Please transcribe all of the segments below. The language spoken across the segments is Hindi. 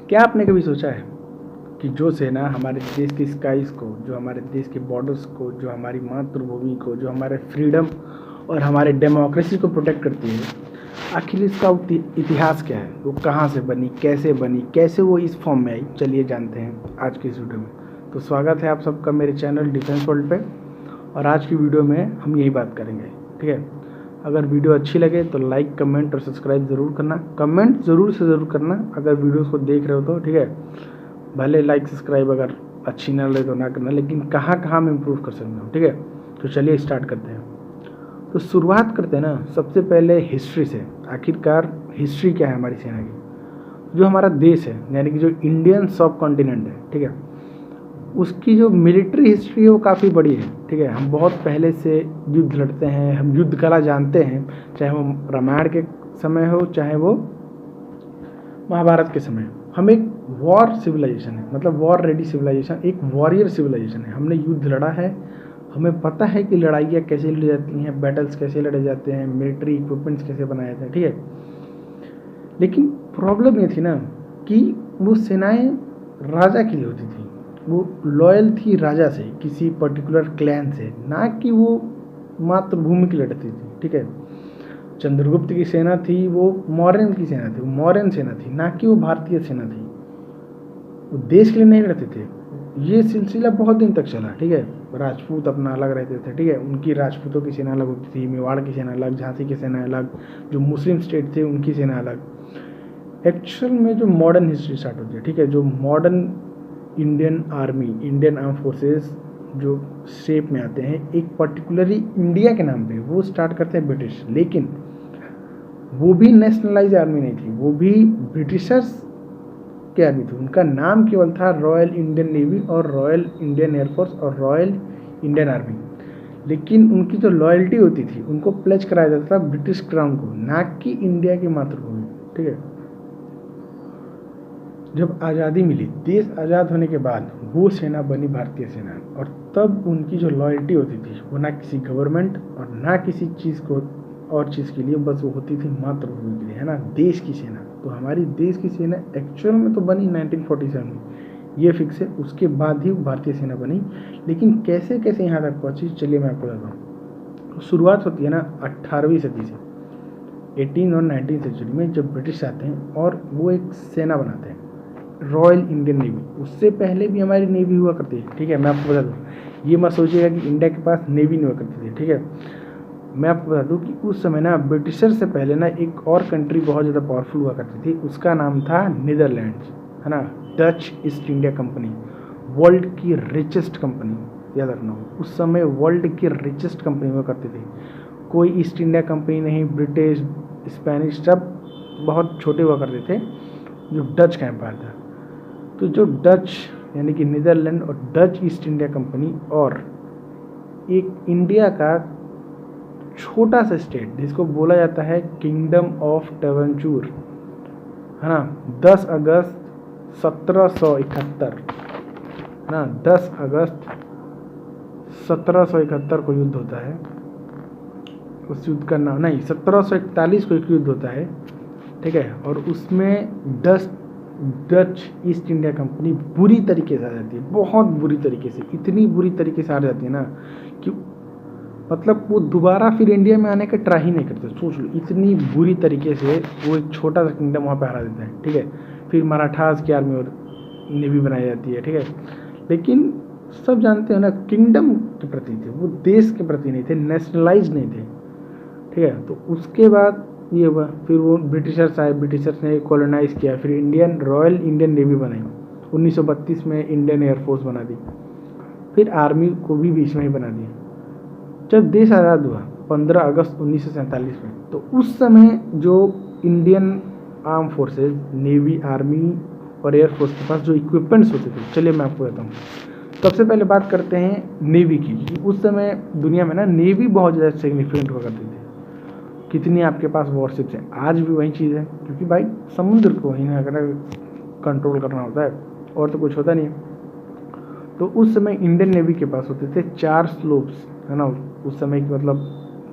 क्या आपने कभी सोचा है कि जो सेना हमारे देश की स्काइज़ को, जो हमारे देश के बॉर्डर्स को, जो हमारी मातृभूमि को, जो हमारे फ्रीडम और हमारे डेमोक्रेसी को प्रोटेक्ट करती है, आखिर इसका इतिहास क्या है? वो कहाँ से बनी, कैसे वो इस फॉर्म में आई? चलिए जानते हैं आज की इस वीडियो में। तो स्वागत है आप सबका मेरे चैनल डिफेंस वर्ल्ड पे, और आज की वीडियो में हम यही बात करेंगे, ठीक है। अगर वीडियो अच्छी लगे तो लाइक, कमेंट और सब्सक्राइब ज़रूर करना। कमेंट ज़रूर से ज़रूर करना अगर वीडियोस को देख रहे हो तो, ठीक है। भले लाइक सब्सक्राइब अगर अच्छी ना लगे तो ना करना, लेकिन कहाँ कहाँ मैं इम्प्रूव कर सकता हूँ, ठीक है। तो चलिए स्टार्ट करते हैं। तो शुरुआत करते हैं ना सबसे पहले हिस्ट्री से। आखिरकार हिस्ट्री क्या है हमारी सेना की? जो हमारा देश है, यानी कि जो इंडियन सब कॉन्टिनेंट है, ठीक है, उसकी जो मिलिट्री हिस्ट्री है वो काफ़ी बड़ी है, ठीक है। हम बहुत पहले से युद्ध लड़ते हैं, हम युद्ध कला जानते हैं, चाहे वो रामायण के समय हो, चाहे वो महाभारत के समय। हम एक वॉर सिविलाइजेशन है, मतलब वॉर रेडी सिविलाइजेशन, एक वॉरियर सिविलाइजेशन है। हमने युद्ध लड़ा है, हमें पता है कि लड़ाइयाँ कैसे लड़ी जाती हैं, बैटल्स कैसे लड़े जाते हैं, मिलिट्री इक्विपमेंट्स कैसे बनाए जाते हैं, ठीक है। लेकिन प्रॉब्लम ये थी ना कि वो सेनाएं राजा के लिए होती थी, वो लॉयल थी राजा से, किसी पर्टिकुलर क्लैन से, ना कि वो मातृभूमि की लड़ती थी, ठीक है। चंद्रगुप्त की सेना थी, वो मौर्यन की सेना थी, वो मौर्यन सेना थी, ना कि वो भारतीय सेना थी। वो देश के लिए नहीं लड़ते थे। ये सिलसिला बहुत दिन तक चला, ठीक है। राजपूत अपना अलग रहते थे, ठीक है, उनकी राजपूतों की सेना अलग होती थी, मेवाड़ की सेना अलग, झांसी की सेना अलग, जो मुस्लिम स्टेट थे उनकी सेना अलग। एक्चुअल में जो मॉडर्न हिस्ट्री स्टार्ट होती है, ठीक है, जो modern Indian army, Indian arm forces जो शेप में आते हैं एक पर्टिकुलरली इंडिया के नाम पे, वो स्टार्ट करते हैं ब्रिटिश। लेकिन वो भी नेशनलाइज आर्मी नहीं थी, वो भी ब्रिटिशर्स की आर्मी थी। उनका नाम केवल था रॉयल इंडियन नेवी और रॉयल इंडियन एयरफोर्स और रॉयल इंडियन आर्मी। लेकिन उनकी जो लॉयल्टी होती थी, उनको प्लेज कराया जाता था ब्रिटिश क्राउन को, ना कि इंडिया की मातृभूमि, ठीक है। जब आज़ादी मिली, देश आज़ाद होने के बाद, वो सेना बनी भारतीय सेना, और तब उनकी जो लॉयल्टी होती थी वो ना किसी गवर्नमेंट और ना किसी चीज़ को और चीज़ के लिए, बस वो होती थी मातृभूमि के लिए, है ना, देश की सेना। तो हमारी देश की सेना एक्चुअल में तो बनी 1947 में, ये फिक्स है। उसके बाद ही भारतीय सेना बनी। लेकिन कैसे कैसे यहाँ तक पहुँची, चलिए मैं आपको बताता हूँ। तो शुरुआत होती है ना 18वीं सदी से, 18 और 19 सेंचुरी में, जब ब्रिटिश आते हैं और वो एक सेना बनाते हैं, रॉयल इंडियन नेवी। उससे पहले भी हमारी नेवी हुआ करती है, ठीक है। मैं आपको बता दूँ, ये मत सोचिएगा कि इंडिया के पास नेवी नहीं हुआ करती थी, ठीक है। मैं आपको बता दूँ कि उस समय ना ब्रिटिशर से पहले ना एक और कंट्री बहुत ज़्यादा पावरफुल हुआ करती थी, उसका नाम था नीदरलैंड्स, है ना। Dutch east India company, world की रिचेस्ट कंपनी, याद रखना। उस समय वर्ल्ड की रिचेस्ट कंपनी हुआ करती थी। कोई ईस्ट इंडिया कंपनी नहीं, ब्रिटिश, स्पेनिश, सब बहुत छोटे हुआ करते थे। जो डच का एम्पायर था, तो जो डच यानी कि नीदरलैंड और डच ईस्ट इंडिया कंपनी और एक इंडिया का छोटा सा स्टेट जिसको बोला जाता है किंगडम ऑफ टवंचूर, है ना, 10 अगस्त 1771, है ना, 10 अगस्त 1771 को युद्ध होता है। उस युद्ध का नाम नहीं, 1741 को एक युद्ध होता है, ठीक है। और उसमें डच ईस्ट इंडिया कंपनी बुरी तरीके से आ जाती है, बहुत बुरी तरीके से, इतनी बुरी तरीके से आ जाती है ना कि मतलब वो दोबारा फिर इंडिया में आने का ट्राई ही नहीं करते। सोच लो, इतनी बुरी तरीके से वो एक छोटा सा किंगडम वहाँ पे हरा देता है, ठीक है। फिर मराठास की आर्मी और नेवी बनाई जाती है, ठीक है। लेकिन सब जानते हो ना, किंगडम के प्रति थे वो, देश के प्रति नहीं थे, नेशनलाइज नहीं थे, ठीक है। तो उसके बाद ये हुआ, फिर वो ब्रिटिशर्स आए, ब्रिटिशर्स ने कॉलोनाइज किया, फिर इंडियन रॉयल इंडियन नेवी बनाई, 1932 में इंडियन एयरफोर्स बना दी, फिर आर्मी को भी बीच में ही बना दिया। जब देश आज़ाद हुआ 15 अगस्त 1947 में, तो उस समय जो Indian arm forces, navy, army और एयरफोर्स के पास जो इक्विपमेंट्स होते थे, चलिए मैं आपको बताता हूँ। सबसे पहले बात करते हैं नेवी की। उस समय दुनिया में ना नेवी बहुत ज़्यादा सिग्निफिकेंट हुआ करती थी। कितनी आपके पास वॉरशिप्स हैं, आज भी वही चीज़ है, क्योंकि भाई समुद्र को ही ना अगर कंट्रोल करना होता है, और तो कुछ होता नहीं है। तो उस समय इंडियन नेवी के पास होते थे 4 स्लोप्स, है ना, उस समय की मतलब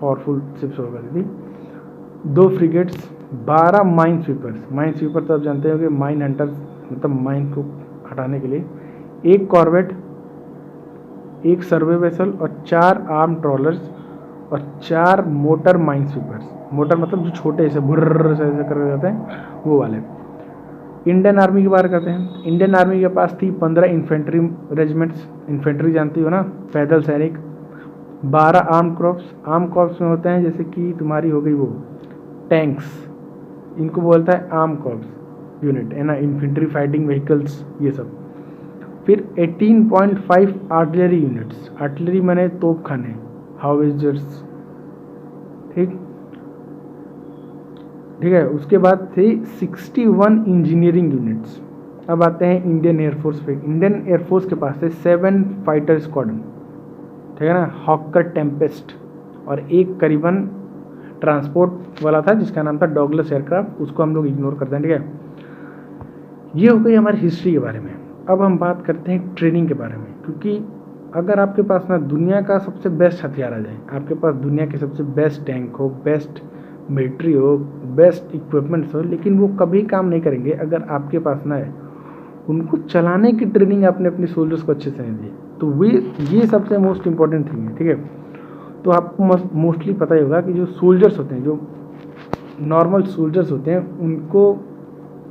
पावरफुल शिप्स हुआ करती थी, 2 frigates, 12 mine sweepers. Mine sweeper तो आप जानते हो कि माइन हंटर्स मतलब माइन को हटाने के लिए, एक कॉर्वेट, एक सर्वे वेसल और 4 आर्म ट्रॉलर्स और 4 मोटर माइन स्वीपर्स। मोटर मतलब जो छोटे से भुर्र से ऐसे कर जाते हैं वो वाले। इंडियन आर्मी की बात करते हैं। इंडियन आर्मी के पास थी 15 इन्फेंट्री रेजिमेंट्स, इन्फेंट्री जानती हो ना, पैदल सैनिक। 12 आर्म क्रॉप्स, आर्म क्रॉप्स में होते हैं जैसे कि तुम्हारी हो गई वो टैंक्स, इनको बोलता है आर्म क्रॉप्स यूनिट, है ना, इन्फेंट्री फाइटिंग व्हीकल्स ये सब। फिर 18.5 आर्टिलरी यूनिट्स, आर्टिलरी माने तोपखाने, हाउविजर्स, ठीक है। उसके बाद थे 61 इंजीनियरिंग यूनिट्स। अब आते हैं इंडियन एयरफोर्स पे। इंडियन एयरफोर्स के पास थे 7 फाइटर स्क्वाड्रन, ठीक है ना, हॉकर टेम्पेस्ट, और एक करीबन ट्रांसपोर्ट वाला था जिसका नाम था डॉगलस एयरक्राफ्ट, उसको हम लोग इग्नोर करते हैं, ठीक है। ये हो गई हमारी हिस्ट्री के बारे में। अब हम बात करते हैं ट्रेनिंग के बारे में, क्योंकि अगर आपके पास ना दुनिया का सबसे बेस्ट हथियार आ जाए, आपके पास दुनिया के सबसे बेस्ट टैंक हो, बेस्ट मिलिट्री हो, बेस्ट इक्विपमेंट्स हो, लेकिन वो कभी काम नहीं करेंगे अगर आपके पास ना है उनको चलाने की ट्रेनिंग आपने अपने सोल्जर्स को अच्छे से नहीं दी। तो वे ये सबसे मोस्ट इम्पॉर्टेंट थिंग है, ठीक है। तो आपको मोस्टली पता ही होगा कि जो सोल्जर्स होते हैं, जो नॉर्मल सोल्जर्स होते हैं, उनको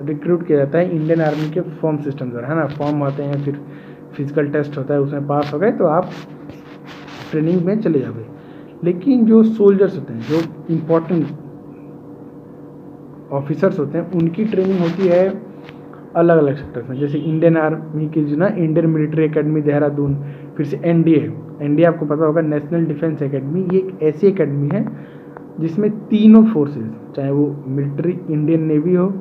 रिक्रूट किया जाता है इंडियन आर्मी के फॉर्म सिस्टम द्वारा, है ना। फॉर्म आते हैं, फिर फिजिकल टेस्ट होता है, उसमें पास हो गए तो आप ट्रेनिंग में चले जाओगे। लेकिन जो सोल्जर्स होते हैं, जो इम्पोर्टेंट ऑफिसर्स होते हैं, उनकी ट्रेनिंग होती है अलग अलग सेक्टर्स में। जैसे इंडियन आर्मी की जो ना इंडियन मिलिट्री एकेडमी देहरादून, फिर से एनडीए आपको पता होगा, नेशनल डिफेंस एकेडमी, ये एक ऐसी एकेडमी है जिसमें तीनों फोर्सेस, चाहे वो मिलिट्री, इंडियन नेवी हो,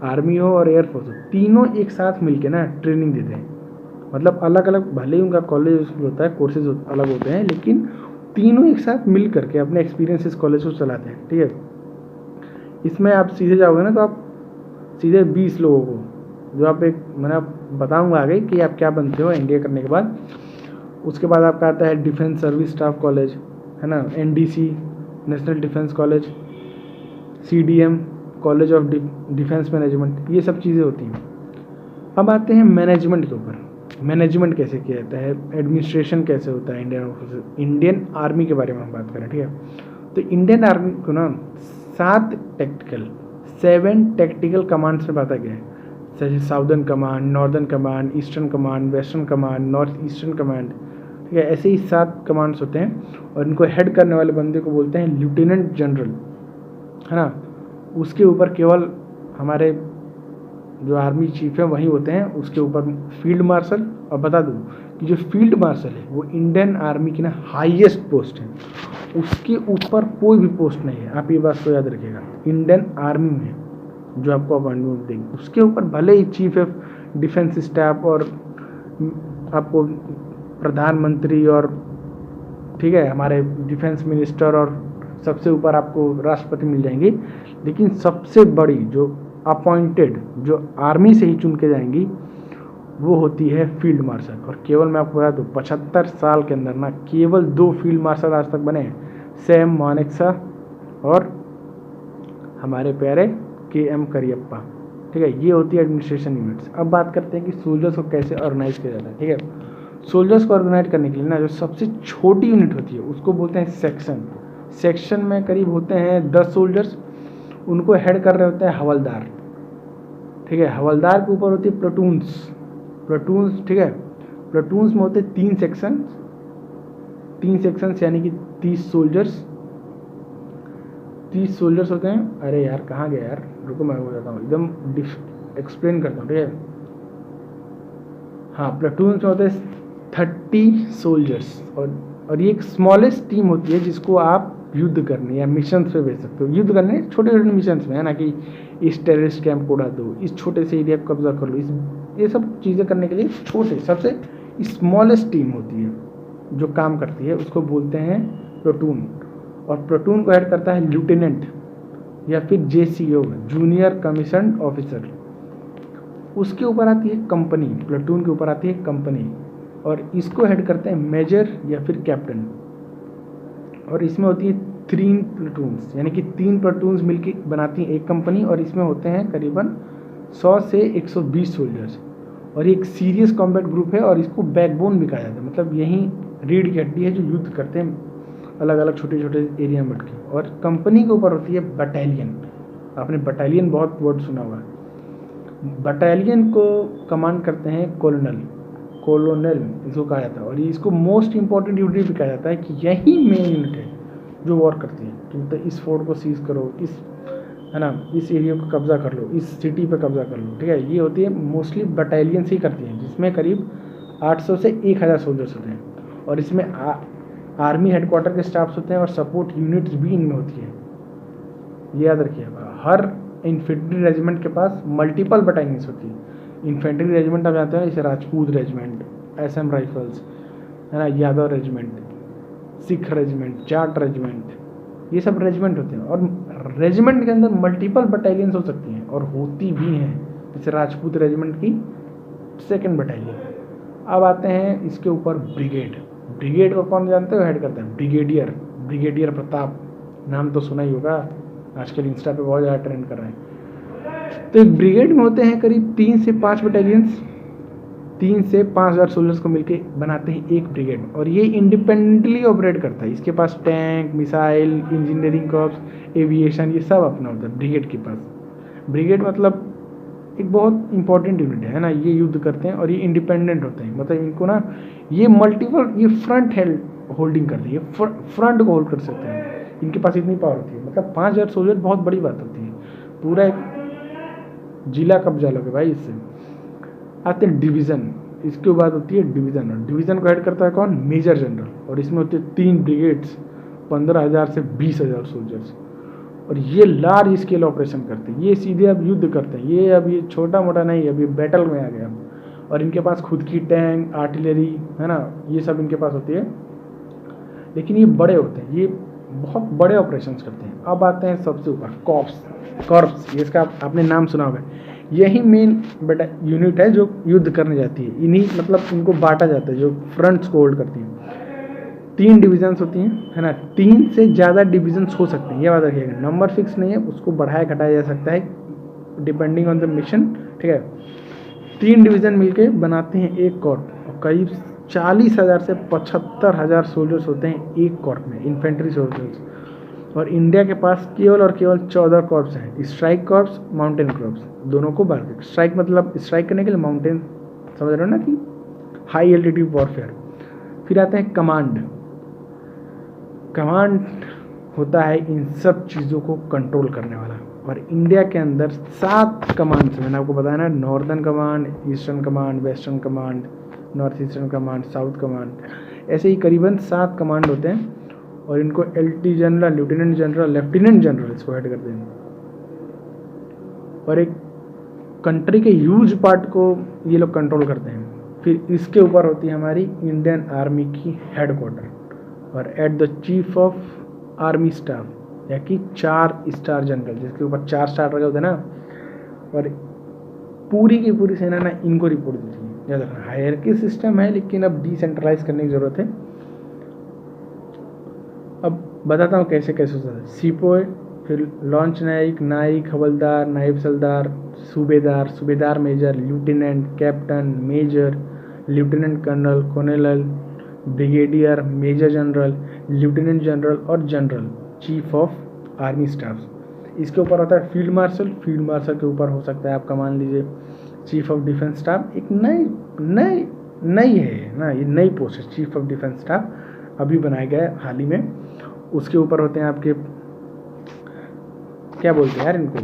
आर्मी हो और एयरफोर्स हो, तीनों एक साथ मिलके ना ट्रेनिंग देते हैं। मतलब अलग अलग भले ही उनका कॉलेज होता है, कोर्सेज अलग होते हैं, लेकिन तीनों एक साथ मिल करके अपने एक्सपीरियंसेस कॉलेज को चलाते हैं, ठीक है। इसमें आप सीधे जाओगे ना तो आप सीधे 20 लोगों को, जो आप एक मैंने बताऊंगा आगे कि आप क्या बनते हो एनडीए करने के बाद। उसके बाद आपका आता है डिफेंस सर्विस स्टाफ कॉलेज, है ना, NDC, national defence college, CDM, college of defence management, ये सब चीज़ें होती हैं। अब आते हैं मैनेजमेंट के ऊपर। मैनेजमेंट कैसे किया जाता है, एडमिनिस्ट्रेशन कैसे होता है इंडियन आर्मी के बारे में हम बात करें, ठीक है। तो इंडियन आर्मी को ना 7 टैक्टिकल कमांड्स में बांटा गया है, जैसे southern command, northern command, eastern command, western command, north eastern command, ठीक है। ऐसे ही 7 कमांड्स होते हैं और इनको हेड करने वाले बंदे को बोलते हैं लेफ्टिनेंट जनरल, है ना। उसके ऊपर केवल हमारे जो आर्मी चीफ है वही होते हैं, उसके ऊपर फील्ड मार्शल। और बता दूं कि जो फील्ड मार्शल है वो इंडियन आर्मी की ना हाईएस्ट पोस्ट है, उसके ऊपर कोई भी पोस्ट नहीं है। आप ये बात को याद रखिएगा, इंडियन आर्मी में जो आपको अपॉइंटमेंट देंगे उसके ऊपर भले ही चीफ ऑफ डिफेंस स्टाफ और आपको प्रधानमंत्री और, ठीक है, हमारे डिफेंस मिनिस्टर और सबसे ऊपर आपको राष्ट्रपति मिल जाएंगे, लेकिन सबसे बड़ी जो अपॉइंटेड, जो आर्मी से ही चुन के जाएंगी, वो होती है फील्ड मार्शल। और केवल मैं आपको बता दूँ 75 साल के अंदर ना केवल 2 फील्ड मार्शल आज तक बने हैं, सैम मानेकशा और हमारे प्यारे KM करियप्पा, ठीक है। ये होती है एडमिनिस्ट्रेशन यूनिट्स। अब बात करते हैं कि सोल्जर्स को कैसे ऑर्गेनाइज किया जाता है, ठीक है। सोल्जर्स को ऑर्गेनाइज करने के लिए ना जो सबसे छोटी यूनिट होती है उसको बोलते हैं सेक्शन। सेक्शन में करीब होते हैं 10 सोल्जर्स, उनको हेड कर रहे होते हैं हवलदार, ठीक है। हवलदार के ऊपर होती है प्लाटून्स, ठीक है। प्लाटून्स में होते 3 सेक्शंस यानी कि 30 सोल्जर्स होते हैं। अरे यार कहाँ गया यार, रुको मैं हो जाता हूँ, एकदम एक्सप्लेन करता हूँ, ठीक है। हाँ, प्लाटून्स में होते हैं 30 सोल्जर्स, और ये एक स्मॉलेस्ट टीम होती है जिसको आप युद्ध करने या मिशंस पे भेज सकते हो। युद्ध करने छोटे छोटे मिशंस में, है ना, कि इस टेररिस्ट कैंप को उड़ा दो, इस छोटे से एरिया को कब्जा कर लो, ये सब चीज़ें करने के लिए छोटे सबसे स्मॉलेस्ट टीम होती है जो काम करती है, उसको बोलते हैं प्लाटून। और प्लाटून को हेड करता है लेफ्टिनेंट या फिर JCO, जूनियर कमीशन ऑफिसर। उसके ऊपर आती है कंपनी, प्लाटून के ऊपर आती है कंपनी, और इसको हेड करते हैं मेजर या फिर कैप्टन। और इसमें होती है 3 प्लाटून्स, यानी कि 3 प्लाटून्स मिलकर बनाती हैं एक कंपनी, और इसमें होते हैं करीबन 100 से 120 सोल्जर्स, और ये एक सीरियस कॉम्बैट ग्रुप है और इसको बैकबोन भी कहा जाता है। मतलब यही रीढ़ की हड्डी है जो युद्ध करते हैं अलग अलग छोटे छोटे एरिया में बट के। और कंपनी के ऊपर होती है बटालियन। आपने बटालियन बहुत वर्ड सुना हुआ है। बटालियन को कमांड करते हैं कोलोनल इसको कहा जाता है, और इसको मोस्ट इंपॉर्टेंट यूनिट भी कहा जाता है कि यही मेन यूनिट है जो वॉर करती है कि मतलब इस फोर्ट को सीज करो, इस है ना, इस एरिया को कब्जा कर लो, इस सिटी पे कब्जा कर लो, ठीक है। ये होती है मोस्टली बटालियंस ही करती हैं, जिसमें करीब 800 से 1000 सोल्जर्स होते हैं। और इसमें आर्मी हेडक्वार्टर के स्टाफ्स होते हैं और सपोर्ट यूनिट्स भी इनमें होती है। ये याद रखिएगा, हर इन्फेंट्री रेजिमेंट के पास मल्टीपल बटालियंस होती है। इन्फेंट्री रेजिमेंट आप जानते हैं, जैसे राजपूत रेजिमेंट, असम राइफल्स, है ना, Yadav regiment, Sikh regiment, Jat regiment, ये सब रेजिमेंट होते हैं। और रेजिमेंट के अंदर मल्टीपल बटालियंस हो सकती हैं और होती भी हैं, जैसे राजपूत रेजिमेंट की 2nd बटालियन। अब आते हैं इसके ऊपर ब्रिगेड। ब्रिगेड को कौन जानते हो हेड करता है? ब्रिगेडियर प्रताप, नाम तो सुना ही होगा, आजकल इंस्टा पे बहुत ज़्यादा ट्रेंड कर रहे हैं। तो एक ब्रिगेड में होते हैं करीब 3 से 5 बटालियंस, 3 से 5000 सोल्जर्स को मिलके बनाते हैं एक ब्रिगेड, और ये इंडिपेंडेंटली ऑपरेट करता है। इसके पास tank, missile, engineering corps, aviation, ये सब अपना होता है ब्रिगेड के पास। ब्रिगेड मतलब एक बहुत इंपॉर्टेंट यूनिट है ना, ये युद्ध करते हैं और ये इंडिपेंडेंट होते हैं। मतलब इनको ना ये मल्टीपल, ये फ्रंट होल्डिंग करते हैं, ये फ्रंट को होल्ड कर सकते हैं, इनके पास इतनी पावर होती है। मतलब 5000 सोल्जर बहुत बड़ी बात होती है, पूरा एक जिला कब्जा लोगे भाई इससे। आते हैं डिवीज़न, इसके बाद होती है डिवीज़न, और डिवीज़न को हेड करता है कौन? Major general. और इसमें होते हैं 3 ब्रिगेड्स, 15000 से 20000 सोल्जर्स, और ये लार्ज स्केल ऑपरेशन करते हैं। ये सीधे अब युद्ध करते हैं, ये अब ये छोटा मोटा नहीं, अब ये बैटल में आ गया। और इनके पास खुद की टैंक, आर्टिलरी, है ना, ये सब इनके पास होती है। लेकिन ये बड़े होते हैं, ये बहुत बड़े ऑपरेशंस करते हैं। अब आते हैं सबसे ऊपर कॉर्प्स, इसका आपने नाम सुना होगा। यही मेन बेटा यूनिट है जो युद्ध करने जाती है। इन्हीं मतलब इनको बांटा जाता है जो फ्रंट्स को होल्ड करती हैं। 3 डिविजन्स होती हैं, है ना, 3 से ज़्यादा डिविजन्स हो सकते हैं, ये बात रखिएगा। नंबर फिक्स नहीं है, उसको बढ़ाया घटाया जा सकता है डिपेंडिंग ऑन द मिशन, ठीक है। 3 डिवीज़न मिलके बनाते हैं एक कॉर्प, और करीब 40,000 से 75,000 सोल्जर्स होते हैं एक कॉर्प में, इन्फेंट्री सोल्जर्स। और इंडिया के पास केवल और केवल 14 कॉर्प्स हैं, स्ट्राइक कॉर्प्स, माउंटेन कॉर्प्स, दोनों को बार के। स्ट्राइक मतलब स्ट्राइक करने के लिए, माउंटेन समझ रहे हो ना कि हाई एल्टीट्यूड वॉरफेयर। फिर आते हैं कमांड होता है इन सब चीज़ों को कंट्रोल करने वाला। और इंडिया के अंदर 7 कमांड्स, मैंने आपको बताया ना, northern command, eastern command, western command, north eastern command, south command, ऐसे ही करीबन 7 कमांड होते हैं। और इनको LT जनरल, लेफ्टिनेंट जनरल इसको हेड करते हैं। और एक कंट्री के ह्यूज पार्ट को ये लोग कंट्रोल करते हैं। फिर इसके ऊपर होती है हमारी इंडियन आर्मी की हेडक्वार्टर, और at the chief of army staff, या कि 4 स्टार जनरल, जिसके ऊपर 4 स्टार लगे होते हैं ना। और पूरी की पूरी सेना ना इनको रिपोर्ट देती है। याद रखना, हायरार्की सिस्टम है, लेकिन अब डिसेंट्रलाइज करने की ज़रूरत है। अब बताता हूँ कैसे कैसे होता है। सिपोय, फिर लॉन्च नायक, हवलदार, नायब सल्दार, subedar major, lieutenant, captain, major, lieutenant colonel, colonel, brigadier, major general, lieutenant general और general, chief of army staff. इसके ऊपर होता है फील्ड मार्शल के ऊपर हो सकता है, आपका मान लीजिए चीफ ऑफ डिफेंस स्टाफ। एक नई है ना, ये नई पोस्ट है, चीफ ऑफ डिफेंस स्टाफ, अभी बनाया गया है हाल ही में। उसके ऊपर होते हैं आपके, क्या बोलते हैं यार इनको,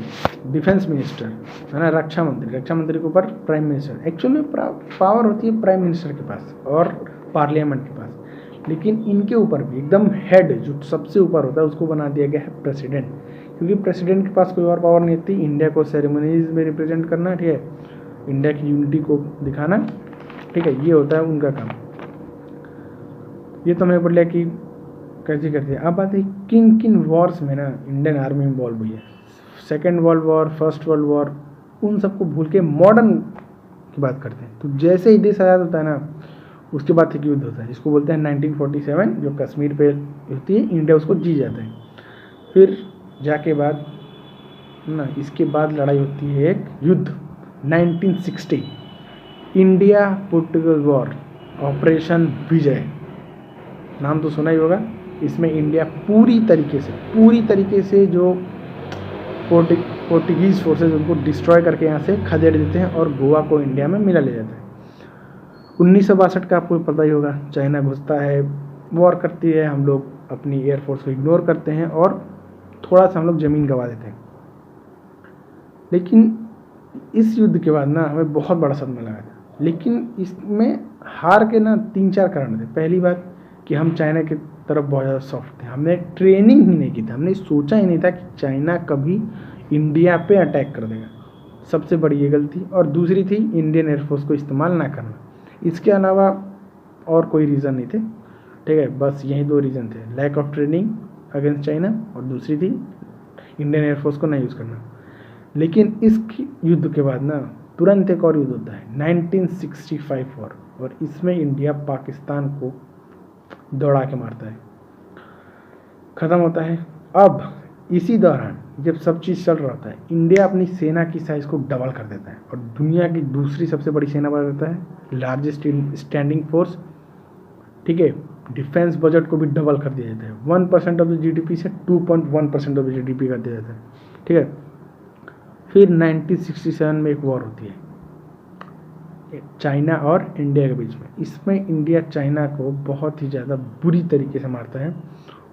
डिफेंस मिनिस्टर, है ना, रक्षा मंत्री के ऊपर प्राइम मिनिस्टर। एक्चुअली पावर होती है प्राइम मिनिस्टर के पास और पार्लियामेंट के पास, लेकिन इनके ऊपर भी एकदम हेड जो सबसे ऊपर होता है उसको बना दिया गया है प्रेसिडेंट, क्योंकि प्रेसिडेंट के पास कोई और पावर नहीं होती। इंडिया को सेरेमनीज में रिप्रेजेंट करना, ठीक है, इंडिया की यूनिटी को दिखाना, ठीक है, ये होता है उनका काम। ये तो मैंने पढ़ लिया कि कैसे करते हैं। अब बात है किन वॉर्स में ना इंडियन आर्मी इन्वॉल्व हुई है। 2nd world war, 1st world war, उन सबको भूल के मॉडर्न की बात करते हैं। तो जैसे ही देश आज़ाद होता है ना, उसके बाद एक युद्ध होता है, इसको बोलते हैं 1947, जो कश्मीर पे होती है, इंडिया उसको जीत जाता है। फिर जाके बाद ना, इसके बाद लड़ाई होती है एक युद्ध, 1960 इंडिया पोर्टुगल वॉर, ऑपरेशन विजय, नाम तो सुना ही होगा। इसमें इंडिया पूरी तरीके से जो पोर्टुगीज़ फोर्सेज उनको डिस्ट्रॉय करके यहाँ से खदेड़ देते हैं और गोवा को इंडिया में मिला ले जाता है। 1962 का आपको पता ही होगा, चाइना घुसता है, वॉर करती है, हम लोग अपनी एयरफोर्स को इग्नोर करते हैं और थोड़ा सा हम लोग ज़मीन गंवा देते हैं। लेकिन इस युद्ध के बाद ना हमें बहुत बड़ा सदमा लगा था। लेकिन इसमें हार के ना 3-4 कारण थे। पहली बात कि हम चाइना की तरफ बहुत ज़्यादा सॉफ्ट थे, हमने ट्रेनिंग ही नहीं की थी, हमने सोचा ही नहीं था कि चाइना कभी इंडिया पे अटैक कर देगा, सबसे बड़ी ये गलती। और दूसरी थी इंडियन एयरफोर्स को इस्तेमाल ना करना। इसके अलावा और कोई रीज़न नहीं थे, ठीक है, बस यही 2 रीज़न थे, lack of training against China और दूसरी थी इंडियन एयरफोर्स को नहीं यूज़ करना। लेकिन इस युद्ध के बाद ना तुरंत एक और युद्ध होता है 1965 वॉर, और इसमें इंडिया पाकिस्तान को दौड़ा के मारता है, ख़त्म होता है। अब इसी दौरान जब सब चीज़ चल रहा होता है, इंडिया अपनी सेना की साइज़ को डबल कर देता है और दुनिया की दूसरी सबसे बड़ी सेना बना देता है, लार्जेस्ट स्टैंडिंग फोर्स, ठीक है। डिफेंस बजट को भी डबल कर दिया जाता है, 1% ऑफ द जीडीपी से 2.1% ऑफ द जीडीपी कर दिया जाता है, ठीक है। फिर 1967 में एक वॉर होती है चाइना और इंडिया के बीच में। इसमें इंडिया चाइना को बहुत ही ज़्यादा बुरी तरीके से मारता है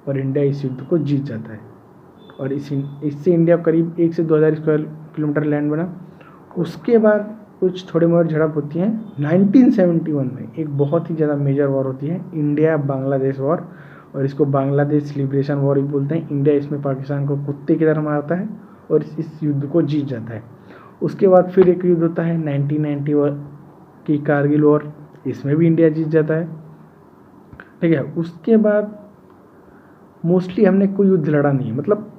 और इंडिया इस युद्ध को जीत जाता है। और इससे इंडिया करीब 1 से 2,000 स्क्वायर किलोमीटर लैंड बना। उसके बाद कुछ थोड़ी बहुत झड़प होती हैं। 1971 में एक बहुत ही ज़्यादा मेजर वॉर होती है, इंडिया बांग्लादेश वॉर, और इसको बांग्लादेश लिबरेशन वॉर भी बोलते हैं। इंडिया इसमें पाकिस्तान को कुत्ते की तरह मारता है और इस युद्ध को जीत जाता है। उसके बाद फिर एक युद्ध होता है 1991 की कारगिल वॉर, इसमें भी इंडिया जीत जाता है, ठीक है। उसके बाद मोस्टली हमने कोई युद्ध लड़ा नहीं है, मतलब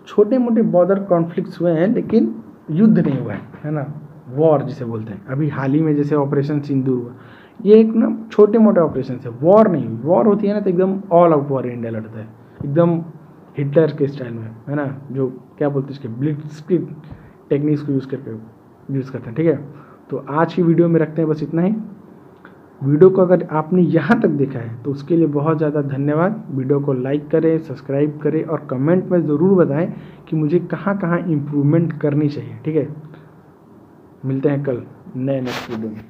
छोटे मोटे बॉर्डर कॉन्फ्लिक्ट्स हुए हैं लेकिन युद्ध नहीं हुआ है ना, वॉर जिसे बोलते हैं। अभी हाल ही में जैसे ऑपरेशन सिंदूर हुआ, ये एक ना छोटे मोटे ऑपरेशन है, वॉर नहीं हुई। वॉर होती है ना तो एकदम ऑल आउट वॉर इंडिया लड़ता है, एकदम हिटलर के स्टाइल में, है ना, जो क्या बोलते हैं इसके ब्लिट्जक्रिग टेक्निक्स को यूज़ करते हैं, ठीक है। तो आज की वीडियो में रखते हैं बस इतना ही। वीडियो को अगर आपने यहाँ तक देखा है तो उसके लिए बहुत ज़्यादा धन्यवाद। वीडियो को लाइक करें, सब्सक्राइब करें और कमेंट में ज़रूर बताएं कि मुझे कहाँ कहाँ इम्प्रूवमेंट करनी चाहिए, ठीक है। मिलते हैं कल नए नेक्स्ट वीडियो में।